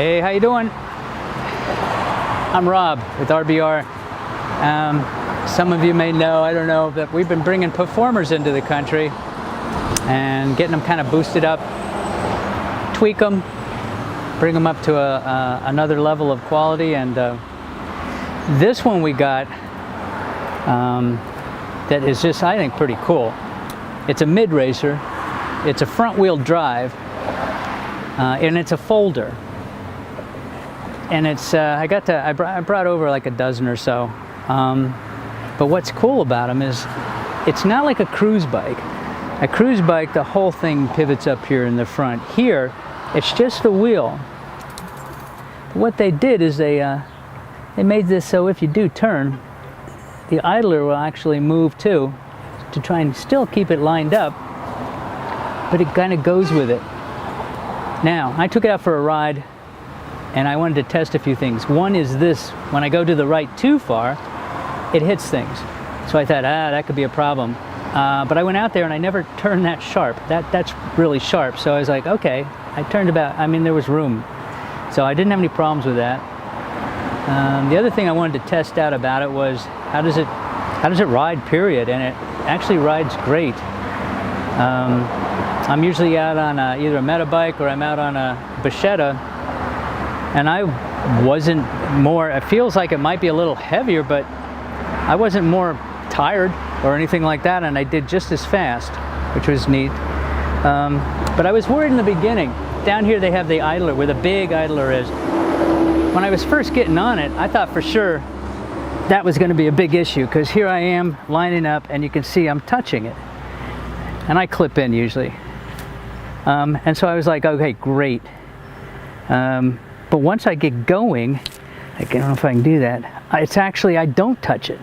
Hey, how you doing? I'm Rob with RBR. Some of you may know, I don't know, that we've been bringing performers into the country and getting them kind of boosted up, tweak them, bring them up to another level of quality. And this one we got that is just, I think, pretty cool. It's a mid-racer. It's a front-wheel drive, and it's a folder. And it's I brought over like a dozen or so. But what's cool about them is it's not like a cruise bike. A cruise bike, the whole thing pivots up here in the front. Here, it's just the wheel. What they did is they made this so if you do turn, the idler will actually move too, to try and still keep it lined up, but it kind of goes with it. Now, I took it out for a ride, and I wanted to test a few things. One is this: when I go to the right too far, it hits things. So I thought, that could be a problem. But I went out there and I never turned that sharp. That's really sharp. So I was like, okay. I turned there was room. So I didn't have any problems with that. The other thing I wanted to test out about it was how does it ride, period. And it actually rides great. I'm usually out on either a meta bike or I'm out on a Bachetta, and I wasn't more, it feels like it might be a little heavier, but I wasn't more tired or anything like that, and I did just as fast, which was neat. But I was worried in the beginning. Down here they have the idler, where the big idler is. When I was first getting on it, I thought for sure that was going to be a big issue, because here I am lining up and you can see I'm touching it. And I clip in usually. And so I was like, okay, great. But once I get going, I don't know if I can do that. It's actually, I don't touch it.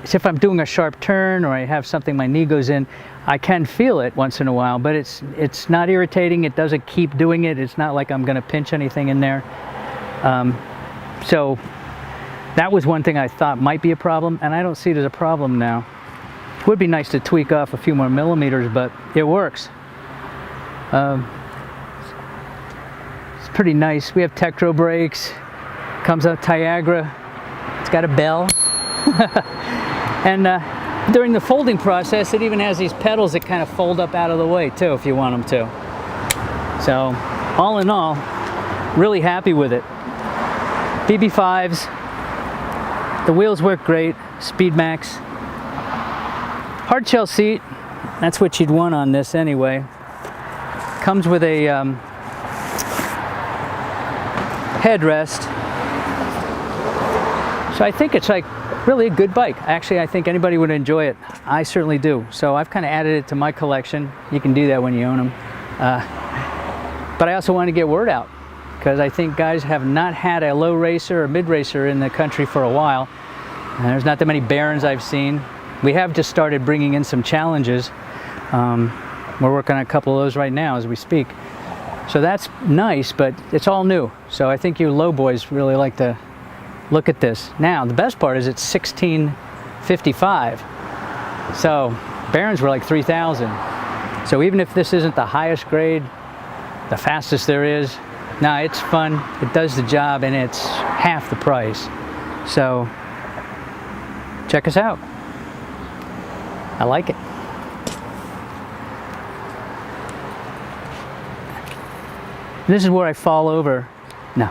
It's if I'm doing a sharp turn or I have something my knee goes in, I can feel it once in a while, but it's not irritating. It doesn't keep doing it. It's not like I'm going to pinch anything in there. So that was one thing I thought might be a problem, and I don't see it as a problem now. It would be nice to tweak off a few more millimeters, but it works. It's pretty nice. We have Tektro brakes. Comes out Tiagra. It's got a bell. And during the folding process, it even has these pedals that kind of fold up out of the way too, if you want them to. So, all in all, really happy with it. BB5s. The wheels work great. Speed Max. Hard shell seat, that's what you'd want on this anyway. Comes with a headrest. So I think it's like really a good bike. Actually, I think anybody would enjoy it. I certainly do. So I've kind of added it to my collection. You can do that when you own them. But I also want to get word out, because I think guys have not had a low racer or mid racer in the country for a while. And there's not that many Barons I've seen. We have just started bringing in some challenges. We're working on a couple of those right now as we speak. So that's nice, but it's all new. So I think you low boys really like to look at this. Now, the best part is it's 1655. So Barons were like 3,000. So even if this isn't the highest grade, the fastest there is, nah, it's fun. It does the job, and it's half the price. So check us out. I like it. This is where I fall over. No.